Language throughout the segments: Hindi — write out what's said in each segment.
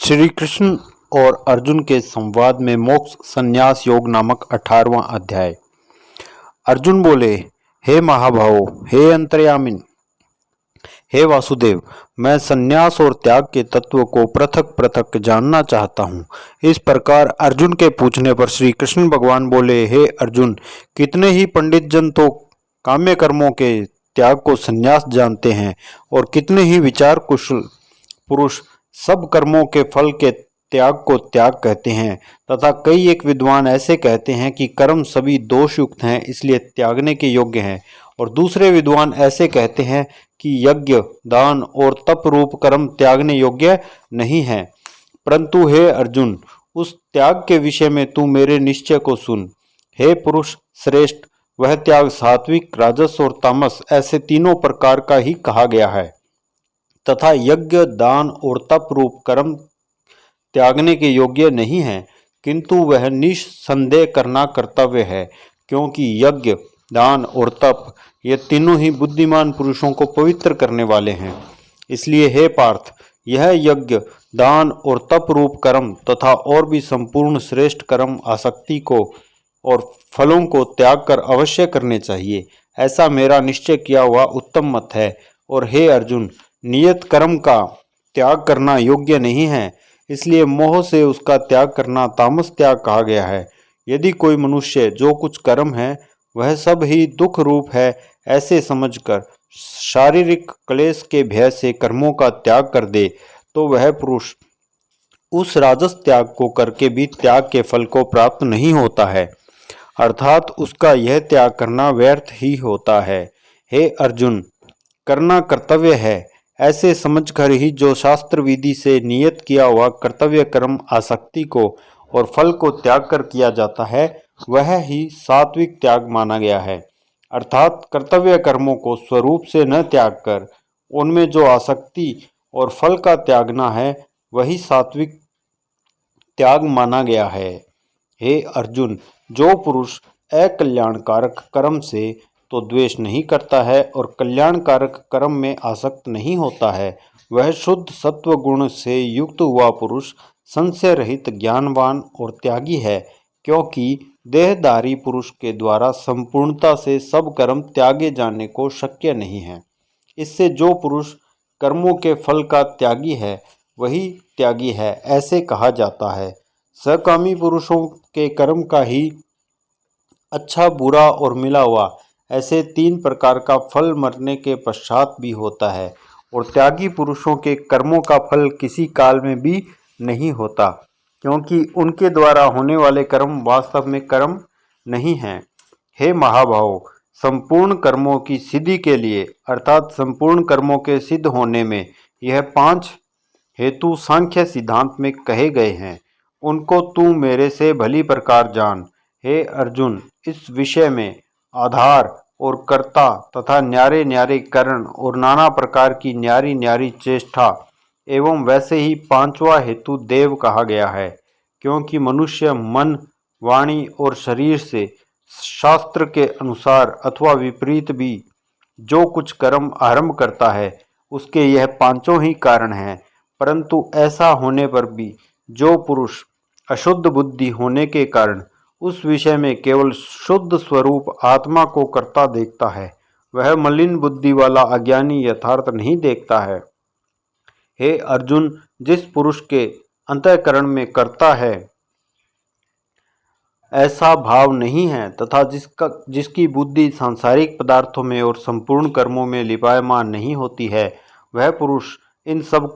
श्री कृष्ण और अर्जुन के संवाद में मोक्ष संन्यास योग नामक 18वां अध्याय। अर्जुन बोले, हे महाभावो, हे अंतर्यामिन, हे वासुदेव, मैं संन्यास और त्याग के तत्व को पृथक पृथक जानना चाहता हूँ। इस प्रकार अर्जुन के पूछने पर श्री कृष्ण भगवान बोले, हे अर्जुन, कितने ही पंडित जन तो काम्य कर्मों के त्याग को संन्यास जानते हैं और कितने ही विचार कुशल पुरुष सब कर्मों के फल के त्याग को त्याग कहते हैं, तथा कई एक विद्वान ऐसे कहते हैं कि कर्म सभी दोषयुक्त हैं, इसलिए त्यागने के योग्य हैं, और दूसरे विद्वान ऐसे कहते हैं कि यज्ञ, दान और तप रूप कर्म त्यागने योग्य नहीं हैं। परंतु हे अर्जुन, उस त्याग के विषय में तू मेरे निश्चय को सुन। हे पुरुष श्रेष्ठ, वह त्याग सात्विक, राजस और तामस ऐसे तीनों प्रकार का ही कहा गया है, तथा यज्ञ, दान और तप रूप कर्म त्यागने के योग्य नहीं है, किंतु वह निस्संदेह करना कर्तव्य है, क्योंकि यज्ञ, दान और तप ये तीनों ही बुद्धिमान पुरुषों को पवित्र करने वाले हैं। इसलिए हे पार्थ, यह यज्ञ, दान और तप रूप कर्म तथा और भी संपूर्ण श्रेष्ठ कर्म आसक्ति को और फलों को त्याग कर अवश्य करने चाहिए, ऐसा मेरा निश्चय किया हुआ उत्तम मत है। और हे अर्जुन, नियत कर्म का त्याग करना योग्य नहीं है, इसलिए मोह से उसका त्याग करना तामस त्याग कहा गया है। यदि कोई मनुष्य जो कुछ कर्म है वह सब ही दुख रूप है ऐसे समझकर शारीरिक क्लेश के भय से कर्मों का त्याग कर दे, तो वह पुरुष उस राजस त्याग को करके भी त्याग के फल को प्राप्त नहीं होता है, अर्थात उसका यह त्याग करना व्यर्थ ही होता है। हे अर्जुन, करना कर्तव्य है ऐसे समझकर ही जो शास्त्र विधि से नियत किया हुआ कर्तव्य कर्म आसक्ति को और फल को त्याग कर किया जाता है, वह ही सात्विक त्याग माना गया है। अर्थात कर्तव्य कर्मों को स्वरूप से न त्याग कर उनमें जो आसक्ति और फल का त्यागना है, वही सात्विक त्याग माना गया है। हे अर्जुन, जो पुरुष अकल्याणकारक कर्म से तो द्वेष नहीं करता है और कल्याणकारक कर्म में आसक्त नहीं होता है, वह शुद्ध सत्व गुण से युक्त हुआ पुरुष संशय रहित ज्ञानवान और त्यागी है, क्योंकि देहधारी पुरुष के द्वारा संपूर्णता से सब कर्म त्यागे जाने को शक्य नहीं है। इससे जो पुरुष कर्मों के फल का त्यागी है वही त्यागी है ऐसे कहा जाता है। सकामी पुरुषों के कर्म का ही अच्छा, बुरा और मिला हुआ ऐसे तीन प्रकार का फल मरने के पश्चात भी होता है, और त्यागी पुरुषों के कर्मों का फल किसी काल में भी नहीं होता, क्योंकि उनके द्वारा होने वाले कर्म वास्तव में कर्म नहीं हैं। हे महाभावों, संपूर्ण कर्मों की सिद्धि के लिए अर्थात संपूर्ण कर्मों के सिद्ध होने में यह 5 हेतु सांख्य सिद्धांत में कहे गए हैं, उनको तू मेरे से भली प्रकार जान। हे अर्जुन, इस विषय में आधार और कर्ता तथा न्यारे न्यारे करण और नाना प्रकार की न्यारी न्यारी चेष्टा एवं वैसे ही 5वां हेतु देव कहा गया है, क्योंकि मनुष्य मन, वाणी और शरीर से शास्त्र के अनुसार अथवा विपरीत भी जो कुछ कर्म आरंभ करता है, उसके यह 5 ही कारण हैं। परंतु ऐसा होने पर भी जो पुरुष अशुद्ध बुद्धि होने के कारण उस विषय में केवल शुद्ध स्वरूप आत्मा को कर्ता देखता है, वह मलिन बुद्धि वाला अज्ञानी यथार्थ नहीं देखता है। हे अर्जुन, जिस पुरुष के अंतःकरण में कर्ता है ऐसा भाव नहीं है तथा जिसकी बुद्धि सांसारिक पदार्थों में और संपूर्ण कर्मों में लिपायमान नहीं होती है, वह पुरुष इन सब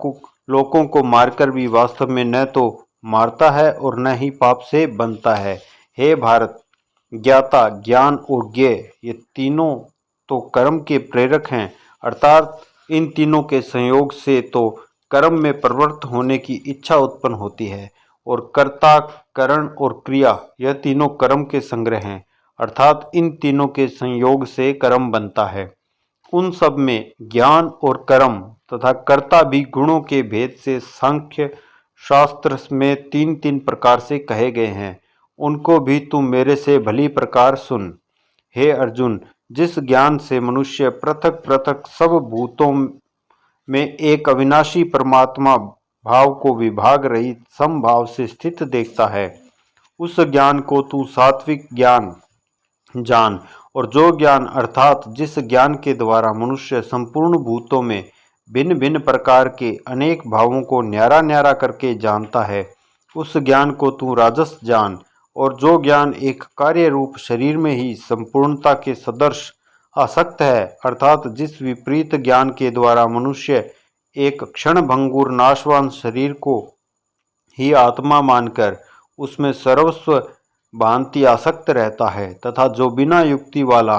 लोकों को मारकर भी वास्तव में न तो मारता है और न ही पाप से बनता है। हे भारत, ज्ञाता, ज्ञान और ज्ञेय ये तीनों तो कर्म के प्रेरक हैं, अर्थात इन तीनों के संयोग से तो कर्म में प्रवृत्त होने की इच्छा उत्पन्न होती है, और कर्ता, करण और क्रिया यह तीनों कर्म के संग्रह हैं, अर्थात इन तीनों के संयोग से कर्म बनता है। उन सब में ज्ञान और कर्म तथा कर्ता भी गुणों के भेद से सांख्य शास्त्र में 3-3 प्रकार से कहे गए हैं, उनको भी तू मेरे से भली प्रकार सुन। हे अर्जुन, जिस ज्ञान से मनुष्य पृथक पृथक सब भूतों में एक अविनाशी परमात्मा भाव को विभाग रहित समभाव से स्थित देखता है, उस ज्ञान को तू सात्विक ज्ञान जान। और जो ज्ञान अर्थात जिस ज्ञान के द्वारा मनुष्य संपूर्ण भूतों में भिन्न भिन्न प्रकार के अनेक भावों को न्यारा न्यारा करके जानता है, उस ज्ञान को तू राजस जान। और जो ज्ञान एक कार्य रूप शरीर में ही संपूर्णता के सदृश आसक्त है, अर्थात जिस विपरीत ज्ञान के द्वारा मनुष्य एक क्षण भंगुर नाशवान शरीर को ही आत्मा मानकर उसमें सर्वस्व भांति आसक्त रहता है, तथा जो बिना युक्ति वाला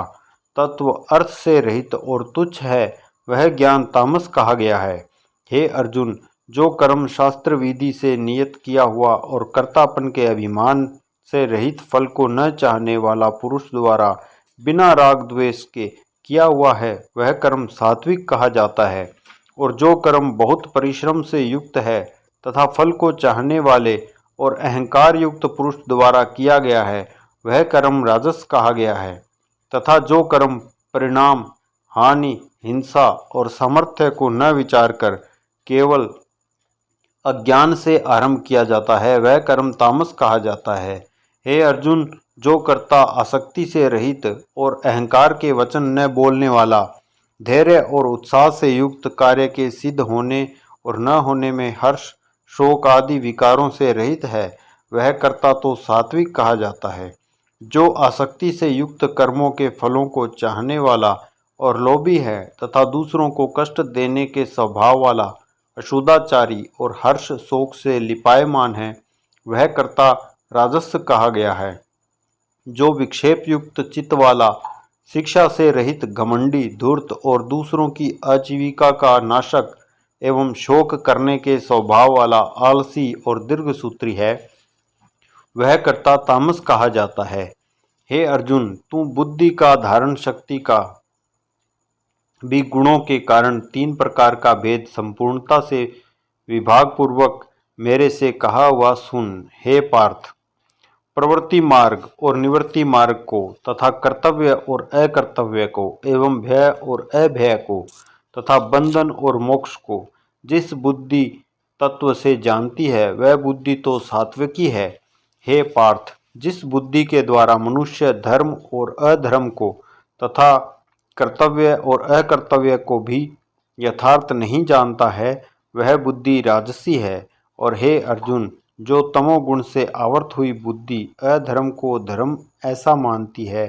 तत्व अर्थ से रहित और तुच्छ है, वह ज्ञान तामस कहा गया है। हे अर्जुन, जो कर्म शास्त्र विधि से नियत किया हुआ और कर्तापन के अभिमान से रहित फल को न चाहने वाला पुरुष द्वारा बिना राग द्वेष के किया हुआ है, वह कर्म सात्विक कहा जाता है। और जो कर्म बहुत परिश्रम से युक्त है तथा फल को चाहने वाले और अहंकार युक्त पुरुष द्वारा किया गया है, वह कर्म राजस कहा गया है। तथा जो कर्म परिणाम, हानि, हिंसा और सामर्थ्य को न विचार कर केवल अज्ञान से आरंभ किया जाता है, वह कर्म तामस कहा जाता है। हे अर्जुन, जो कर्ता आसक्ति से रहित और अहंकार के वचन न बोलने वाला, धैर्य और उत्साह से युक्त कार्य के सिद्ध होने और न होने में हर्ष, शोक आदि विकारों से रहित है, वह कर्ता तो सात्विक कहा जाता है। जो आसक्ति से युक्त कर्मों के फलों को चाहने वाला और लोभी है तथा दूसरों को कष्ट देने के स्वभाव वाला, अशुद्धाचारी और हर्ष शोक से लिपायमान है, वह कर्ता राजस कहा गया है। जो विक्षेप युक्त चित्त वाला, शिक्षा से रहित, घमंडी, धूर्त और दूसरों की आजीविका का नाशक एवं शोक करने के स्वभाव वाला, आलसी और दीर्घसूत्री है, वह कर्ता तामस कहा जाता है। हे अर्जुन, तू बुद्धि का धारण शक्ति का भी गुणों के कारण 3 प्रकार का भेद संपूर्णता से विभाग पूर्वक मेरे से कहा हुआ सुन। हे पार्थ, प्रवृत्ति मार्ग और निवृत्ति मार्ग को तथा कर्तव्य और अकर्तव्य को एवं भय और अभय को तथा बंधन और मोक्ष को जिस बुद्धि तत्व से जानती है, वह बुद्धि तो सात्विकी है। हे पार्थ, जिस बुद्धि के द्वारा मनुष्य धर्म और अधर्म को तथा कर्तव्य और अकर्तव्य को भी यथार्थ नहीं जानता है, वह बुद्धि राजसी है। और हे अर्जुन, जो तमोगुण से आवर्त हुई बुद्धि अधर्म को धर्म ऐसा मानती है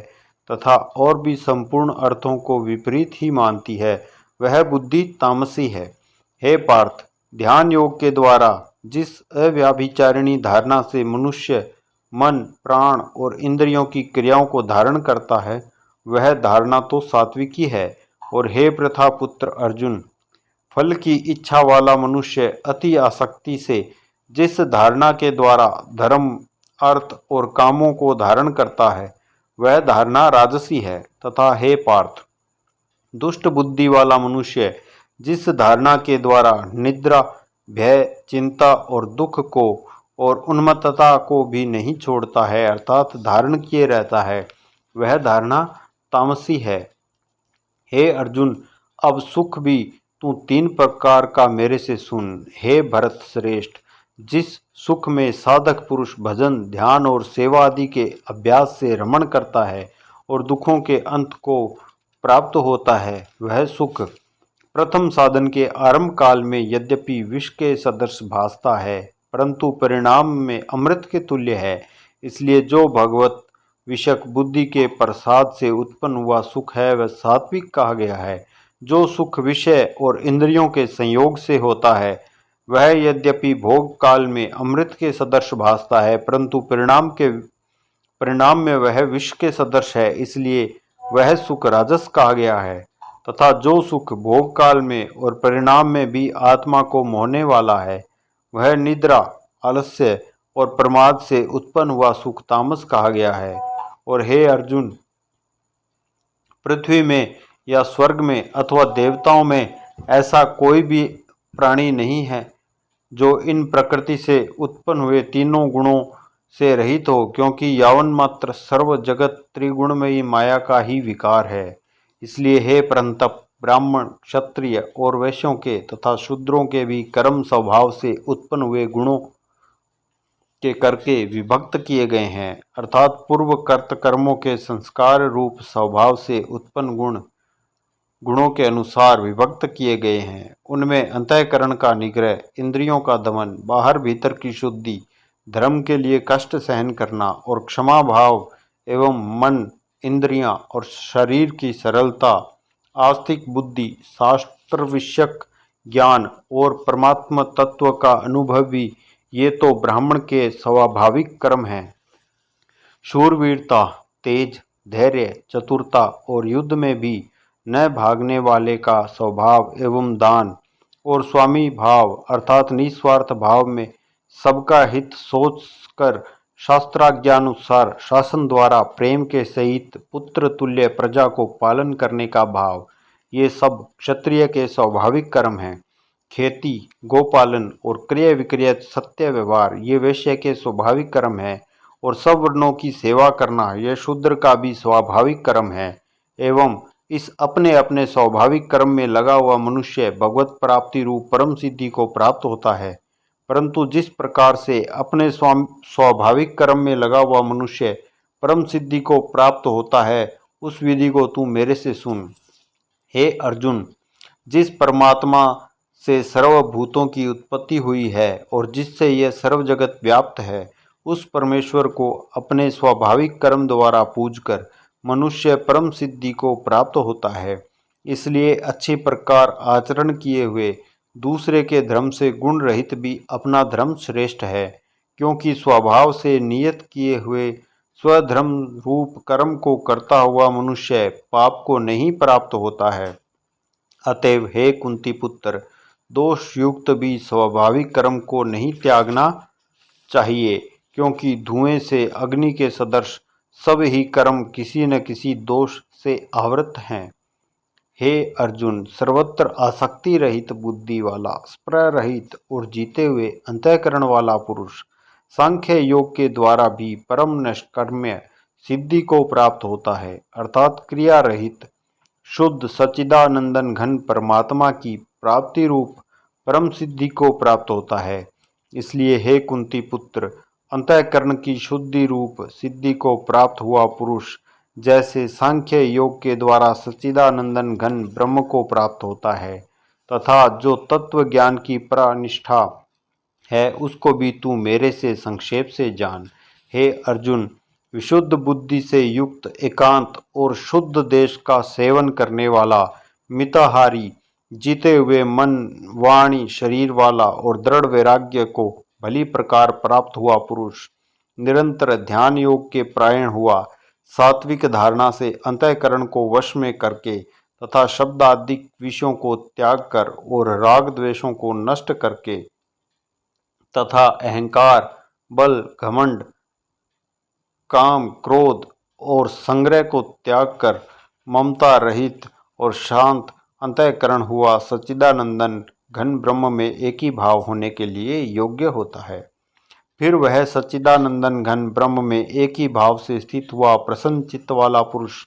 तथा और भी संपूर्ण अर्थों को विपरीत ही मानती है, वह बुद्धि तामसी है। हे पार्थ, ध्यान योग के द्वारा जिस अव्याभिचारिणी धारणा से मनुष्य मन, प्राण और इंद्रियों की क्रियाओं को धारण करता है, वह धारणा तो सात्विकी है। और हे प्रथा पुत्र अर्जुन, फल की इच्छा वाला मनुष्य अति आसक्ति से जिस धारणा के द्वारा धर्म, अर्थ और कामों को धारण करता है, वह धारणा राजसी है। तथा हे पार्थ, दुष्ट बुद्धि वाला मनुष्य जिस धारणा के द्वारा निद्रा, भय, चिंता और दुख को और उन्मत्तता को भी नहीं छोड़ता है, अर्थात धारण किए रहता है, वह धारणा तामसी है। हे अर्जुन, अब सुख भी तू 3 प्रकार का मेरे से सुन। हे भरत श्रेष्ठ, जिस सुख में साधक पुरुष भजन, ध्यान और सेवा आदि के अभ्यास से रमण करता है और दुखों के अंत को प्राप्त होता है, वह सुख प्रथम साधन के आरंभ काल में यद्यपि विष के सदृश भासता है, परंतु परिणाम में अमृत के तुल्य है। इसलिए जो भगवत विषक बुद्धि के प्रसाद से उत्पन्न हुआ सुख है, वह सात्विक कहा गया है। जो सुख विषय और इंद्रियों के संयोग से होता है, वह यद्यपि भोग काल में अमृत के सदृश भासता है, परंतु परिणाम में वह विष के सदृश है, इसलिए वह सुख राजस कहा गया है। तथा जो सुख भोग काल में और परिणाम में भी आत्मा को मोहने वाला है, वह निद्रा, आलस्य और प्रमाद से उत्पन्न हुआ सुख तामस कहा गया है। और हे अर्जुन, पृथ्वी में या स्वर्ग में अथवा देवताओं में ऐसा कोई भी प्राणी नहीं है जो इन प्रकृति से उत्पन्न हुए तीनों गुणों से रहित हो, क्योंकि यावन मात्र सर्व जगत त्रिगुणमयी माया का ही विकार है। इसलिए हे परंतप, ब्राह्मण, क्षत्रिय और वैश्यों के तथा शूद्रों के भी कर्म स्वभाव से उत्पन्न हुए गुणों के करके विभक्त किए गए हैं, अर्थात पूर्व कर्त कर्मों के संस्कार रूप स्वभाव से उत्पन्न गुणों के अनुसार विभक्त किए गए हैं। उनमें अंतःकरण का निग्रह, इंद्रियों का दमन, बाहर भीतर की शुद्धि, धर्म के लिए कष्ट सहन करना और क्षमा भाव एवं मन, इंद्रियां और शरीर की सरलता, आस्तिक बुद्धि, शास्त्र विषयक ज्ञान और परमात्मा तत्व का अनुभव भी ये तो ब्राह्मण के स्वाभाविक कर्म हैं। शूरवीरता, तेज, धैर्य, चतुरता और युद्ध में भी न भागने वाले का स्वभाव एवं दान और स्वामी भाव अर्थात निस्वार्थ भाव में सबका हित सोचकर शास्त्राज्ञानुसार शासन द्वारा प्रेम के सहित पुत्र तुल्य प्रजा को पालन करने का भाव, ये सब क्षत्रिय के स्वाभाविक कर्म हैं। खेती, गोपालन और क्रय विक्रय, सत्य व्यवहार ये वैश्य के स्वाभाविक कर्म है और सब वर्णों की सेवा करना यह शूद्र का भी स्वाभाविक कर्म है। एवं इस अपने अपने स्वाभाविक कर्म में लगा हुआ मनुष्य भगवत प्राप्ति रूप परम सिद्धि को प्राप्त होता है। परंतु जिस प्रकार से अपने स्वाभाविक कर्म में लगा हुआ मनुष्य परम सिद्धि को प्राप्त होता है, उस विधि को तू मेरे से सुन। हे अर्जुन, जिस परमात्मा से सर्वभूतों की उत्पत्ति हुई है और जिससे यह सर्व जगत व्याप्त है, उस परमेश्वर को अपने स्वाभाविक कर्म द्वारा पूजकर मनुष्य परम सिद्धि को प्राप्त होता है। इसलिए अच्छी प्रकार आचरण किए हुए दूसरे के धर्म से गुण रहित भी अपना धर्म श्रेष्ठ है, क्योंकि स्वभाव से नियत किए हुए स्वधर्म रूप कर्म को करता हुआ मनुष्य पाप को नहीं प्राप्त होता है। अतएव हे कुंती पुत्र, दोष युक्त भी स्वाभाविक कर्म को नहीं त्यागना चाहिए, क्योंकि धुएं से अग्नि के सदृश सब ही कर्म किसी न किसी दोष से आवृत हैं। हे अर्जुन, सर्वत्र आसक्ति रहित बुद्धि वाला, स्पृह रहित और जीते हुए अंतःकरण वाला पुरुष सांख्य योग के द्वारा भी परम निष्कर्म्य सिद्धि को प्राप्त होता है, अर्थात क्रिया रहित शुद्ध सच्चिदानंदन घन परमात्मा की प्राप्ति रूप परम सिद्धि को प्राप्त होता है। इसलिए हे कुंती पुत्र, अंतःकरण की शुद्धि रूप सिद्धि को प्राप्त हुआ पुरुष जैसे सांख्य योग के द्वारा सच्चिदानंदन घन ब्रह्म को प्राप्त होता है, तथा जो तत्व ज्ञान की प्रानिष्ठा है उसको भी तू मेरे से संक्षेप से जान। हे अर्जुन, विशुद्ध बुद्धि से युक्त एकांत और शुद्ध देश का सेवन करने वाला, मिताहारी, जीते हुए मन, वाणी, शरीर वाला और दृढ़ वैराग्य को भली प्रकार प्राप्त हुआ पुरुष, निरंतर ध्यान योग के प्रायण हुआ, सात्विक धारणा से अंतःकरण को वश में करके तथा शब्दादिक विषयों को त्याग कर और राग द्वेषों को नष्ट करके तथा अहंकार, बल, घमंड, काम, क्रोध और संग्रह को त्याग कर ममता रहित और शांत अंतःकरण हुआ सच्चिदानंदन घन ब्रह्म में एक ही भाव होने के लिए योग्य होता है। फिर वह सच्चिदानंदन घन ब्रह्म में एक ही भाव से स्थित हुआ प्रसन्न चित्त वाला पुरुष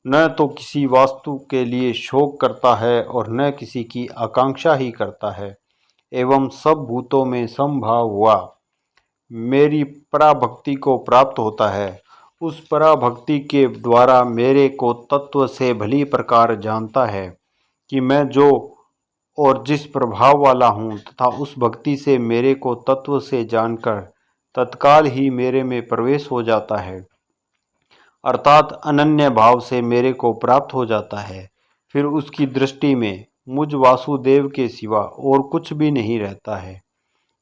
न तो किसी वास्तु के लिए शोक करता है और न किसी की आकांक्षा ही करता है, एवं सब भूतों में समभाव हुआ मेरी पराभक्ति को प्राप्त होता है। उस पराभक्ति के द्वारा मेरे को तत्व से भली प्रकार जानता है कि मैं जो और जिस प्रभाव वाला हूँ, तथा उस भक्ति से मेरे को तत्व से जानकर तत्काल ही मेरे में प्रवेश हो जाता है, अर्थात अनन्य भाव से मेरे को प्राप्त हो जाता है। फिर उसकी दृष्टि में मुझ वासुदेव के सिवा और कुछ भी नहीं रहता है।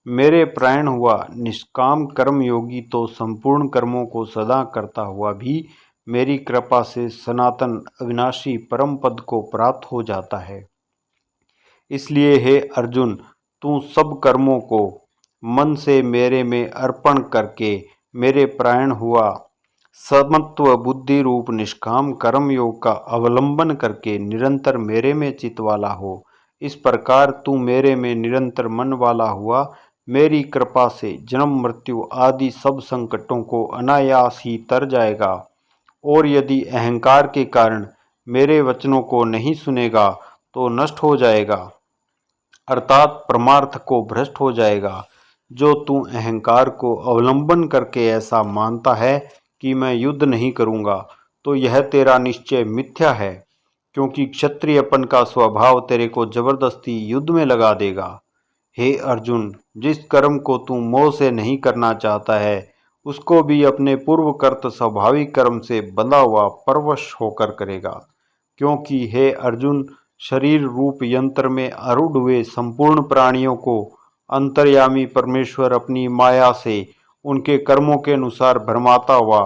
मेरे प्राण हुआ निष्काम कर्म योगी तो संपूर्ण कर्मों को सदा करता हुआ भी मेरी कृपा से सनातन अविनाशी परम पद को प्राप्त हो जाता है। इसलिए हे अर्जुन, तू सब कर्मों को मन से मेरे में अर्पण करके मेरे प्राण हुआ समत्व बुद्धि रूप निष्काम कर्म योग का अवलंबन करके निरंतर मेरे में चित वाला हो। इस प्रकार तू मेरे में निरंतर मन वाला हुआ मेरी कृपा से जन्म मृत्यु आदि सब संकटों को अनायास ही तर जाएगा। और यदि अहंकार के कारण मेरे वचनों को नहीं सुनेगा तो नष्ट हो जाएगा, अर्थात परमार्थ को भ्रष्ट हो जाएगा। जो तू अहंकार को अवलंबन करके ऐसा मानता है कि मैं युद्ध नहीं करूंगा, तो यह तेरा निश्चय मिथ्या है, क्योंकि क्षत्रियपन का स्वभाव तेरे को जबरदस्ती युद्ध में लगा देगा। हे अर्जुन, जिस कर्म को तू मोह से नहीं करना चाहता है, उसको भी अपने पूर्वकृत स्वाभाविक कर्म से बंधा हुआ परवश होकर करेगा। क्योंकि हे अर्जुन, शरीर रूप यंत्र में आरूढ़ हुए संपूर्ण प्राणियों को अंतर्यामी परमेश्वर अपनी माया से उनके कर्मों के अनुसार भरमाता हुआ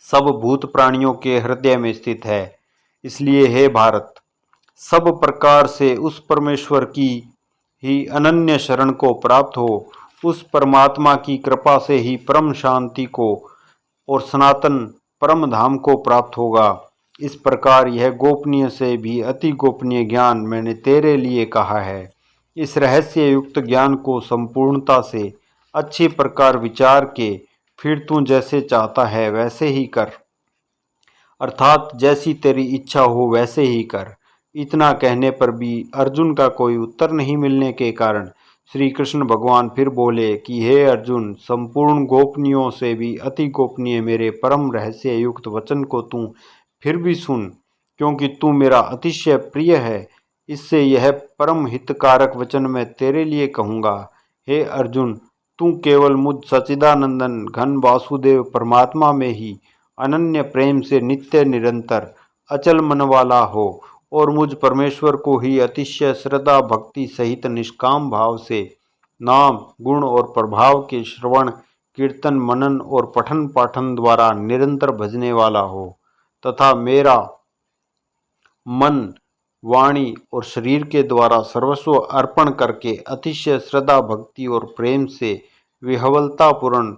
सब भूत प्राणियों के हृदय में स्थित है। इसलिए हे भारत, सब प्रकार से उस परमेश्वर की ही अनन्य शरण को प्राप्त हो, उस परमात्मा की कृपा से ही परम शांति को और सनातन परम धाम को प्राप्त होगा। इस प्रकार यह गोपनीय से भी अति गोपनीय ज्ञान मैंने तेरे लिए कहा है। इस रहस्य युक्त ज्ञान को संपूर्णता से अच्छी प्रकार विचार के फिर तू जैसे चाहता है वैसे ही कर, अर्थात जैसी तेरी इच्छा हो वैसे ही कर। इतना कहने पर भी अर्जुन का कोई उत्तर नहीं मिलने के कारण श्री कृष्ण भगवान फिर बोले कि हे अर्जुन, संपूर्ण गोपनीयों से भी अति गोपनीय मेरे परम रहस्य युक्त वचन को तू फिर भी सुन, क्योंकि तू मेरा अतिशय प्रिय है। इससे यह परम हितकारक वचन मैं तेरे लिए कहूँगा। हे अर्जुन, तू केवल मुझ सच्चिदानंदन घन वासुदेव परमात्मा में ही अनन्य प्रेम से नित्य निरंतर अचल मन वाला हो और मुझ परमेश्वर को ही अतिशय श्रद्धा भक्ति सहित निष्काम भाव से नाम गुण और प्रभाव के श्रवण कीर्तन मनन और पठन पाठन द्वारा निरंतर भजने वाला हो, तथा मेरा मन वाणी और शरीर के द्वारा सर्वस्व अर्पण करके अतिशय श्रद्धा भक्ति और प्रेम से विह्वलतापूर्ण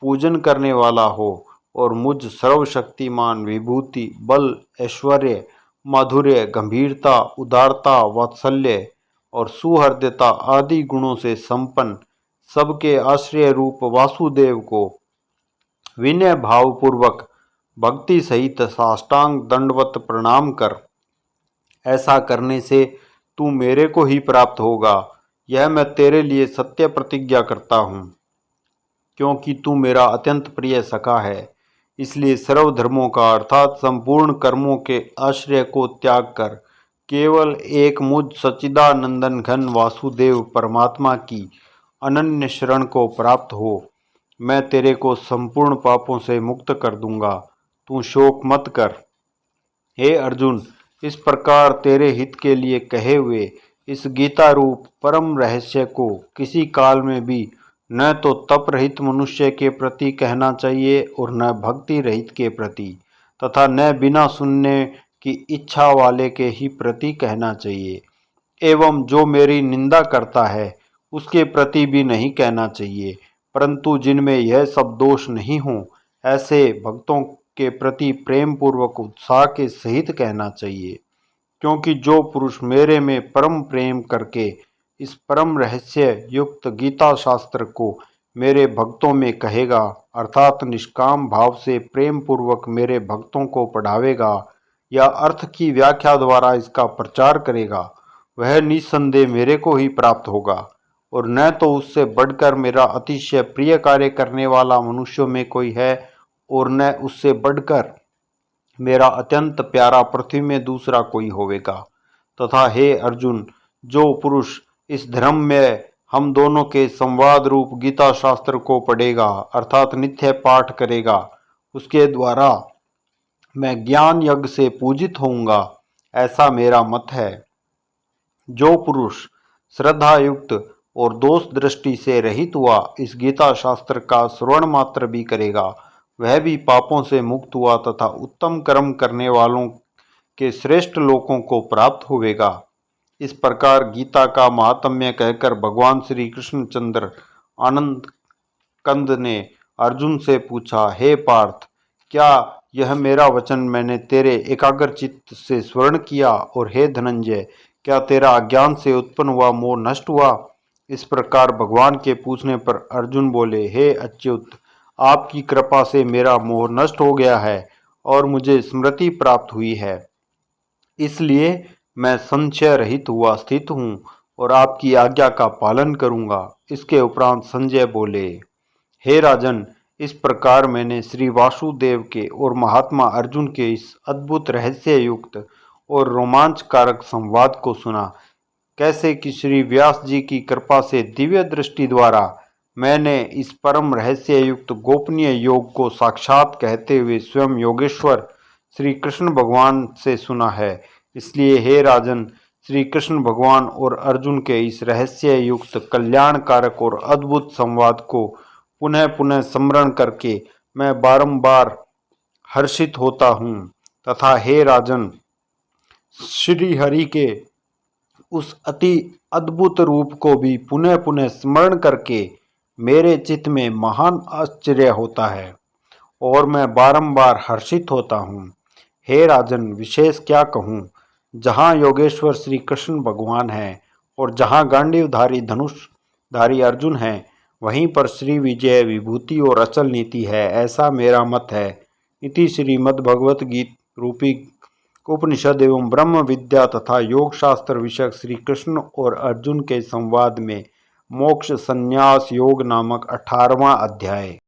पूजन करने वाला हो और मुझ सर्वशक्तिमान विभूति बल ऐश्वर्य माधुर्य गंभीरता उदारता वात्सल्य और सुहृदयता आदि गुणों से संपन्न सबके आश्रय रूप वासुदेव को विनय भावपूर्वक भक्ति सहित साष्टांग दंडवत प्रणाम कर। ऐसा करने से तू मेरे को ही प्राप्त होगा, यह मैं तेरे लिए सत्य प्रतिज्ञा करता हूँ। क्योंकि तू मेरा अत्यंत प्रिय सखा है, इसलिए सर्वधर्मों का अर्थात संपूर्ण कर्मों के आश्रय को त्याग कर केवल एक मुझ सच्चिदानंदन घन वासुदेव परमात्मा की अनन्य शरण को प्राप्त हो। मैं तेरे को संपूर्ण पापों से मुक्त कर दूंगा, तू शोक मत कर। हे अर्जुन, इस प्रकार तेरे हित के लिए कहे हुए इस गीता रूप परम रहस्य को किसी काल में भी न तो तप रहित मनुष्य के प्रति कहना चाहिए और न भक्ति रहित के प्रति, तथा न बिना सुनने की इच्छा वाले के ही प्रति कहना चाहिए। एवं जो मेरी निंदा करता है उसके प्रति भी नहीं कहना चाहिए, परंतु जिनमें यह सब दोष नहीं हो ऐसे भक्तों के प्रति प्रेम पूर्वक उत्साह के सहित कहना चाहिए। क्योंकि जो पुरुष मेरे में परम प्रेम करके इस परम रहस्य युक्त गीता शास्त्र को मेरे भक्तों में कहेगा, अर्थात निष्काम भाव से प्रेम पूर्वक मेरे भक्तों को पढ़ावेगा या अर्थ की व्याख्या द्वारा इसका प्रचार करेगा, वह निस्संदेह मेरे को ही प्राप्त होगा। और न तो उससे बढ़कर मेरा अतिशय प्रिय कार्य करने वाला मनुष्यों में कोई है और न उससे बढ़कर मेरा अत्यंत प्यारा पृथ्वी में दूसरा कोई होवेगा। तथा हे अर्जुन, जो पुरुष इस धर्म में हम दोनों के संवाद रूप गीता शास्त्र को पढ़ेगा अर्थात नित्य पाठ करेगा, उसके द्वारा मैं ज्ञान यज्ञ से पूजित होऊंगा, ऐसा मेरा मत है। जो पुरुष श्रद्धा युक्त और दोष दृष्टि से रहित हुआ इस गीता शास्त्र का श्रवण मात्र भी करेगा, वह भी पापों से मुक्त हुआ तथा उत्तम कर्म करने वालों के श्रेष्ठ लोकों को प्राप्त होवेगा। इस प्रकार गीता का महात्म्य कहकर भगवान श्री कृष्णचंद्र आनंद कंद ने अर्जुन से पूछा, हे पार्थ, क्या यह मेरा वचन मैंने तेरे एकाग्र चित्त से स्मरण किया? और हे धनंजय, क्या तेरा अज्ञान से उत्पन्न हुआ मोह नष्ट हुआ? इस प्रकार भगवान के पूछने पर अर्जुन बोले, हे अच्युत, आपकी कृपा से मेरा मोह नष्ट हो गया है और मुझे स्मृति प्राप्त हुई है। इसलिए मैं संशय रहित हुआ स्थित हूँ और आपकी आज्ञा का पालन करूँगा। इसके उपरांत संजय बोले, हे राजन, इस प्रकार मैंने श्री वासुदेव के और महात्मा अर्जुन के इस अद्भुत रहस्य युक्त और रोमांचकारक संवाद को सुना। कैसे कि श्री व्यास जी की कृपा से दिव्य दृष्टि द्वारा मैंने इस परम रहस्य युक्त गोपनीय योग को साक्षात कहते हुए स्वयं योगेश्वर श्री कृष्ण भगवान से सुना है। इसलिए हे राजन, श्री कृष्ण भगवान और अर्जुन के इस रहस्य युक्त कल्याणकारक और अद्भुत संवाद को पुनः पुनः स्मरण करके मैं बारंबार हर्षित होता हूँ तथा हे राजन, श्री हरि के उस अति अद्भुत रूप को भी पुनः पुनः स्मरण करके मेरे चित्त में महान आश्चर्य होता है और मैं बारंबार हर्षित होता हूँ। हे राजन, विशेष क्या कहूँ, जहाँ योगेश्वर श्री कृष्ण भगवान हैं और जहाँ गांडीवधारी धनुषधारी अर्जुन हैं, वहीं पर श्री विजय विभूति और अचल नीति है, ऐसा मेरा मत है। इति श्रीमद्भगवत गीत रूपी उपनिषद एवं ब्रह्म विद्या तथा योग शास्त्र विषयक श्री कृष्ण और अर्जुन के संवाद में मोक्ष संन्यास योग नामक 18वां अध्याय।